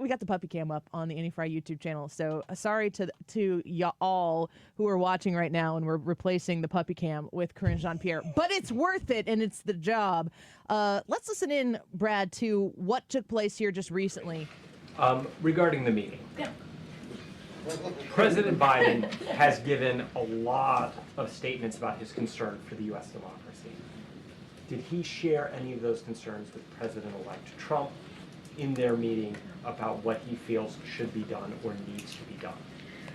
we got the puppy cam up on the Annie Frey YouTube channel. So sorry to y'all who are watching right now, and we're replacing the puppy cam with Corinne Jean-Pierre. But it's worth it, and it's the job. Let's listen in, Brad, to what took place here just recently. Regarding the meeting. Yeah. President Biden has given a lot of statements about his concern for the U.S. democracy. Did he share any of those concerns with President-elect Trump in their meeting about what he feels should be done or needs to be done?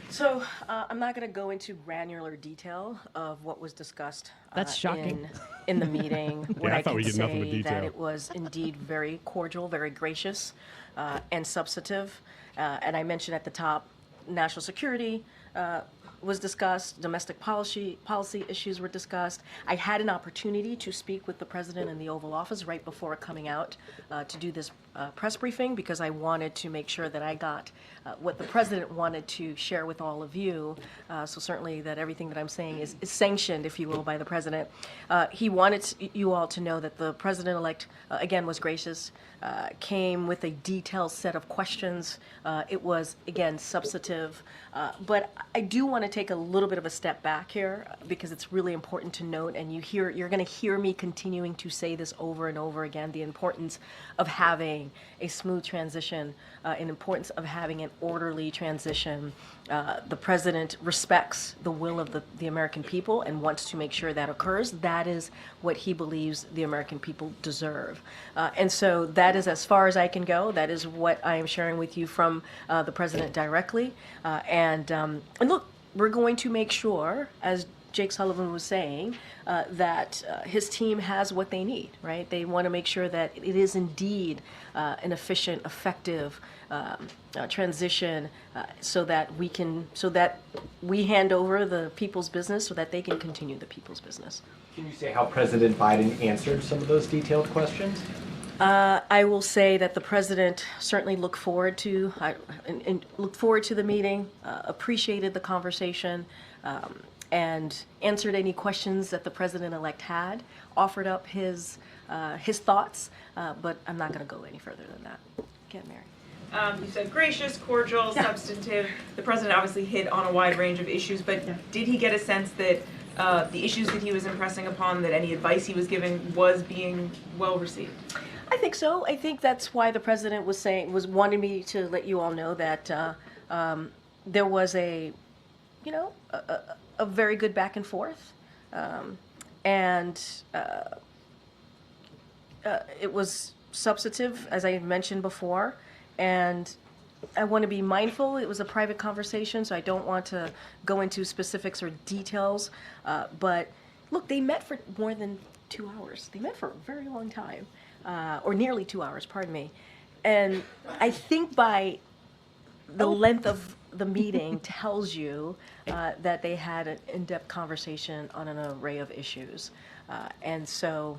So I'm not going to go into granular detail of what was discussed. That's shocking. In the meeting. What I I thought we can get nothing but say detail. that it was indeed very cordial, very gracious, and substantive. And I mentioned at the top, national security was discussed, domestic policy issues were discussed. I had an opportunity to speak with the president in the Oval Office right before coming out to do this press briefing, because I wanted to make sure that I got what the president wanted to share with all of you. So certainly that everything that I'm saying is sanctioned, if you will, by the president. He wanted you all to know that the president-elect, again, was gracious, came with a detailed set of questions. It was, again, substantive. But I do want to take a little bit of a step back here, because it's really important to note, and you're going to hear me continuing to say this over and over again, the importance of having a smooth transition, and importance of having an orderly transition. The president respects the will of the American people and wants to make sure that occurs. That is what he believes the American people deserve. And so that is as far as I can go. That is what I am sharing with you from the president directly. And look, we're going to make sure, as Jake Sullivan was saying, that his team has what they need, right? They want to make sure that it is indeed an efficient, effective transition, so that we hand over the people's business so that they can continue the people's business. Can you say how President Biden answered some of those detailed questions? I will say that the president certainly looked forward to the meeting, appreciated the conversation, and answered any questions that the president-elect had, offered up his thoughts, but I'm not going to go any further than that. Again, Mary. You said gracious, cordial, substantive. The president obviously hit on a wide range of issues, but did he get a sense that the issues that he was impressing upon, that any advice he was giving was being well received? I think so. I think that's why the president was wanting me to let you all know that there was a very good back and forth, and it was substantive, as I mentioned before, and I want to be mindful. It was a private conversation, so I don't want to go into specifics or details, but look, they met for more than 2 hours. They met for a very long time, or nearly 2 hours, pardon me, and I think by the length of the meeting tells you that they had an in-depth conversation on an array of issues. And so,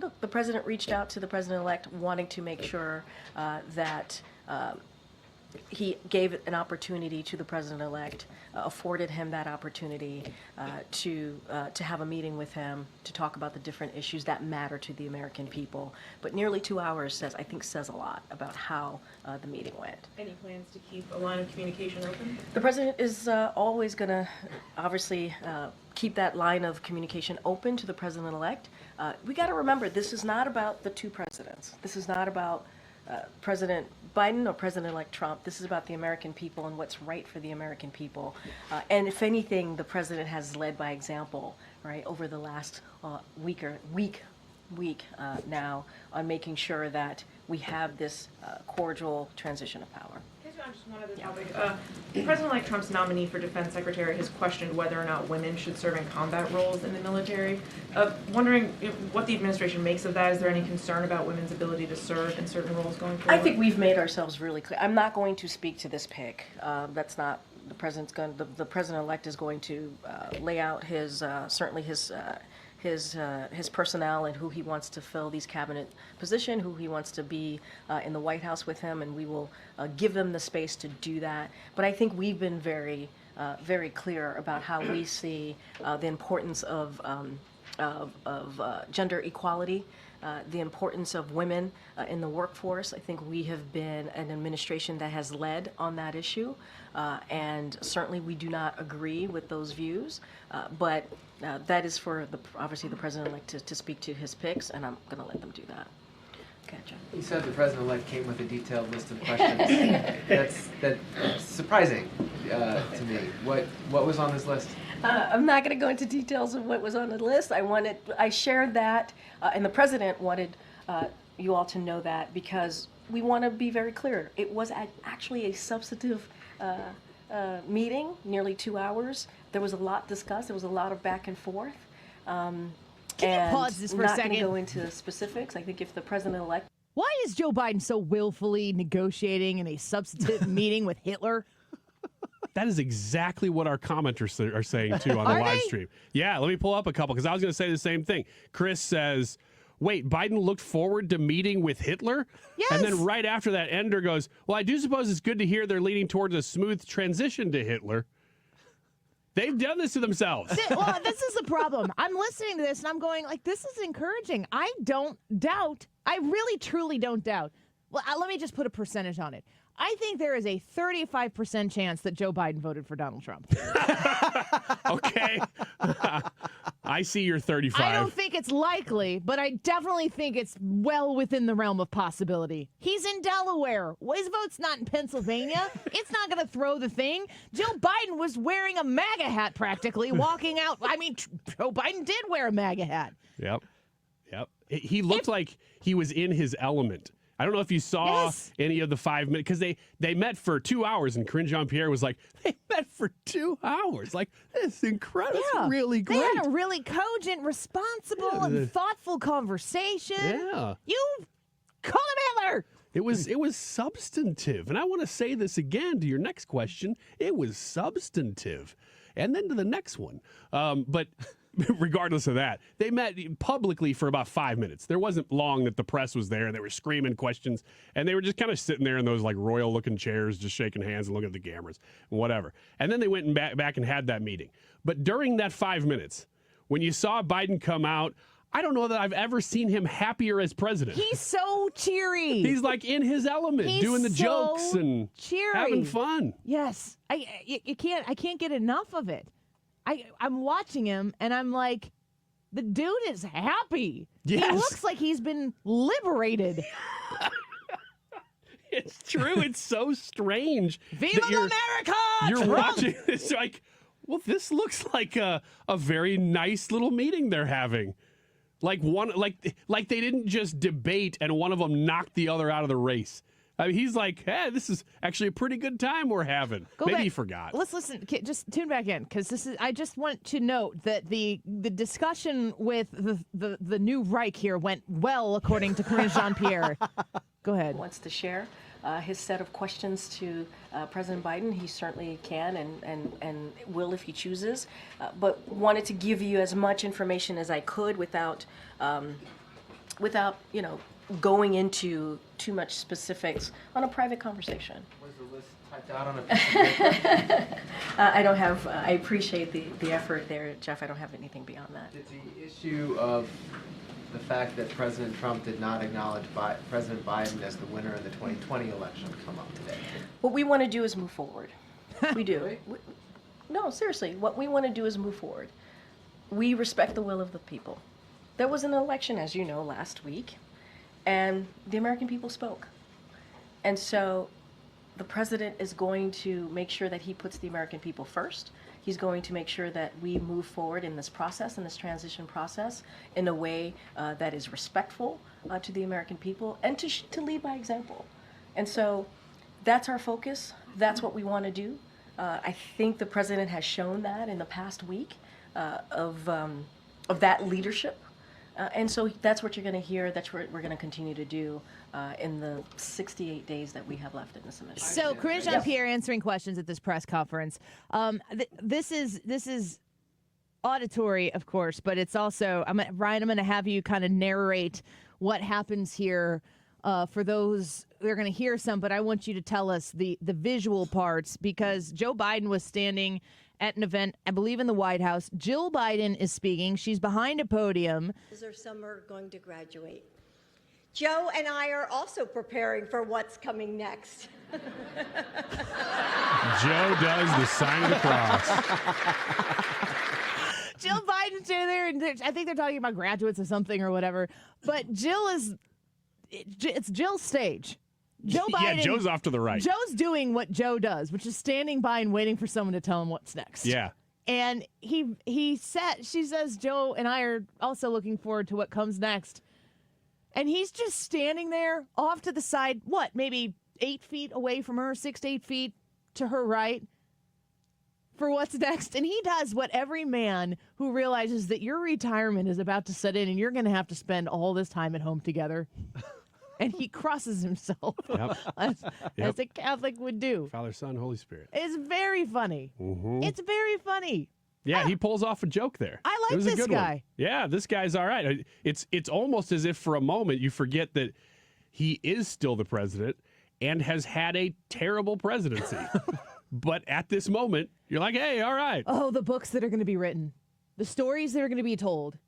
look, the president reached out to the president-elect wanting to make sure that he gave an opportunity to the president-elect, afforded him that opportunity to have a meeting with him to talk about the different issues that matter to the American people. But nearly 2 hours says a lot about how the meeting went. Any plans to keep a line of communication open? The president is always going to, obviously, keep that line of communication open to the president-elect. We got to remember, this is not about the two presidents. This is not about President Biden or President-elect Trump. This is about the American people and what's right for the American people. And if anything, the president has led by example, right, over the last week now, on making sure that we have this cordial transition of power. Just one other topic. President-elect Trump's nominee for defense secretary has questioned whether or not women should serve in combat roles in the military. Wondering what the administration makes of that. Is there any concern about women's ability to serve in certain roles going forward? I think we've made ourselves really clear. I'm not going to speak to this pick. That's not the president's going. The president-elect is going to lay out his certainly his personnel and who he wants to fill these cabinet positions, who he wants to be in the White House with him, and we will give them the space to do that. But I think we've been very clear about how we see the importance of gender equality the importance of women in the workforce. I think we have been an administration that has led on that issue, and certainly we do not agree with those views, but that is for obviously the president-elect to speak to his picks, and I'm going to let them do that. Okay, John. You said the president-elect came with a detailed list of questions. That's surprising to me. What was on his list? I'm not going to go into details of what was on the list. I shared that, and the president wanted you all to know that because we want to be very clear. It was actually a substantive meeting, nearly 2 hours. There was a lot discussed. There was a lot of back and forth. Can you pause this for a second? Not going to second? go into specifics. I think if the president-elect. Why is Joe Biden so willfully negotiating in a substantive meeting with Hitler? That is exactly what our commenters are saying, too, on the Are live they? stream. Yeah, let me pull up a couple, because I was going to say the same thing. Chris says, wait, Biden looked forward to meeting with Hitler? Yes. And then right after that, Ender goes, well, I do suppose it's good to hear they're leaning towards a smooth transition to Hitler. They've done this to themselves. Well, this is the problem. I'm listening to this and I'm going like, this is encouraging. I don't doubt. I really, truly don't doubt. Well, let me just put a percentage on it. I think there is a 35% chance that Joe Biden voted for Donald Trump. Okay. I see your 35. I don't think it's likely, but I definitely think it's well within the realm of possibility. He's in Delaware. His vote's not in Pennsylvania. It's not going to throw the thing. Joe Biden was wearing a MAGA hat practically walking out. I mean, Joe Biden did wear a MAGA hat. Yep. He looked like he was in his element. I don't know if you saw any of the 5 minutes, because they met for 2 hours, and Corinne Jean-Pierre was like, they met for 2 hours. Like, this is incredible. Yeah. It's really great. They had a really cogent, responsible, and thoughtful conversation. Yeah. You call him Hitler. It was substantive. And I want to say this again to your next question. It was substantive. And then to the next one. But regardless of that, they met publicly for about 5 minutes. There wasn't long that the press was there and they were screaming questions, and they were just kind of sitting there in those like royal looking chairs, just shaking hands and looking at the cameras and whatever. And then they went and back and had that meeting. But during that 5 minutes, when you saw Biden come out, I don't know that I've ever seen him happier as president. He's so cheery. He's like in his element, He's doing the so jokes and cheery. having fun. Yes. I can't get enough of it. I'm watching him and I'm like, the dude is happy. Yes. He looks like he's been liberated. It's true. It's so strange. Viva that America! You're Trump! watching this like, well, this looks like a very nice little meeting they're having. Like they didn't just debate and one of them knocked the other out of the race. I mean, he's like, hey, this is actually a pretty good time we're having. Maybe he forgot. Let's listen. Just tune back in, because this is. I just want to note that the discussion with the new Reich here went well, according to Corinne Jean-Pierre. Go ahead. Wants to share his set of questions to President Biden. He certainly can and will if he chooses, but wanted to give you as much information as I could without going into too much specifics on a private conversation. Was the list typed out on a piece of paper? I don't have. I appreciate the effort there, Jeff. I don't have anything beyond that. Did the issue of the fact that President Trump did not acknowledge President Biden as the winner in the 2020 election come up today? What we want to do is move forward. We do. Really? No, seriously. What we want to do is move forward. We respect the will of the people. There was an election, as you know, last week, and the American people spoke. And so the president is going to make sure that he puts the American people first. He's going to make sure that we move forward in this process, in this transition process, in a way that is respectful to the American people and to lead by example. And so that's our focus. That's what we want to do. I think the president has shown that in the past week of that leadership. And so that's what you're going to hear. That's what we're going to continue to do in the 68 days that we have left in this administration. So, Corinne Jean-Pierre answering questions at this press conference. This is auditory, of course, but it's also, Ryan, I'm going to have you kind of narrate what happens here for those. They're going to hear some, but I want you to tell us the visual parts, because Joe Biden was standing at an event, I believe in the White House. Jill Biden is speaking. She's behind a podium. Some are going to graduate. Joe and I are also preparing for what's coming next. Joe does the sign of the cross. Jill Biden's standing there, and I think they're talking about graduates or something or whatever. But Jill it's Jill's stage. Joe Biden. Yeah, Joe's off to the right. Joe's doing what Joe does, which is standing by and waiting for someone to tell him what's next. Yeah. And she says, Joe and I are also looking forward to what comes next. And he's just standing there off to the side, maybe 8 feet away from her, 6 to 8 feet to her right for what's next. And he does what every man who realizes that your retirement is about to set in and you're going to have to spend all this time at home together. And he crosses himself as a Catholic would do. Father, Son, Holy Spirit. It's very funny. Mm-hmm. It's very funny. Yeah, he pulls off a joke there. I like It was a this good one. guy. Yeah, this guy's all right. It's almost as if for a moment you forget that he is still the president and has had a terrible presidency. But at this moment, you're like, hey, all right. Oh, the books that are going to be written, the stories that are going to be told.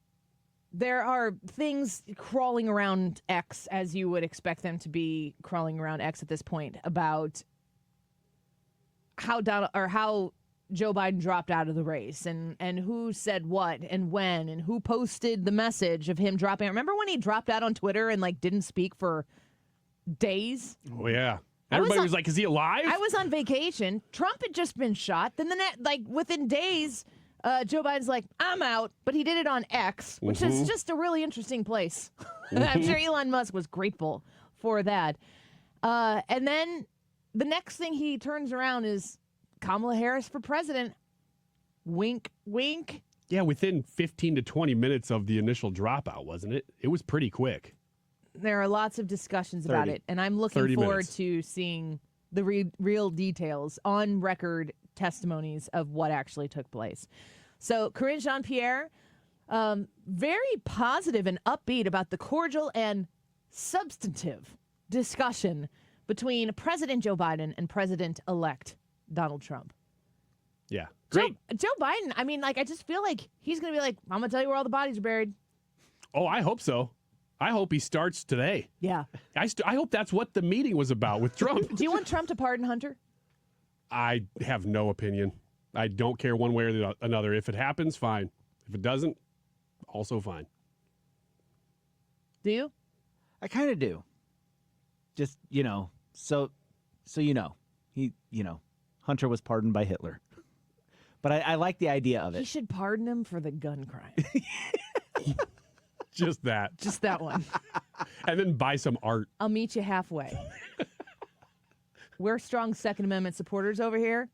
There are things crawling around X, as you would expect them to be crawling around X at this point, about how Joe Biden dropped out of the race and who said what and when and who posted the message of him dropping out. Remember when he dropped out on Twitter and didn't speak for days? Oh, yeah. Everybody was like, is he alive? I was on vacation. Trump had just been shot. Then within days, Joe Biden's like, I'm out. But he did it on X, which is just a really interesting place. I'm sure Elon Musk was grateful for that. And then the next thing he turns around is Kamala Harris for president. Wink, wink. Yeah, within 15 to 20 minutes of the initial dropout, wasn't it? It was pretty quick. There are lots of discussions about 30. it, and I'm looking forward minutes. to seeing the real details, on record testimonies of what actually took place. So Karine Jean-Pierre, very positive and upbeat about the cordial and substantive discussion between President Joe Biden and President-elect Donald Trump. Yeah. Great. Joe Biden, I just feel like he's going to be like, I'm going to tell you where all the bodies are buried. Oh, I hope so. I hope he starts today. Yeah. I hope that's what the meeting was about with Trump. Do you want Trump to pardon Hunter? I have no opinion. I don't care one way or another. If it happens, fine. If it doesn't, also fine. Do you? I kind of do. Just, so Hunter was pardoned by Hitler. But I like the idea of He it. should pardon him for the gun crime. Just that. Just that one. And then buy some art. I'll meet you halfway. We're strong Second Amendment supporters over here.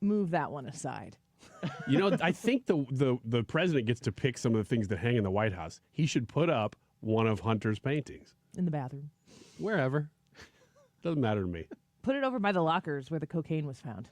Move that one aside. I think the president gets to pick some of the things that hang in the White House. He should put up one of Hunter's paintings. In the bathroom. Wherever. Doesn't matter to me. Put it over by the lockers where the cocaine was found.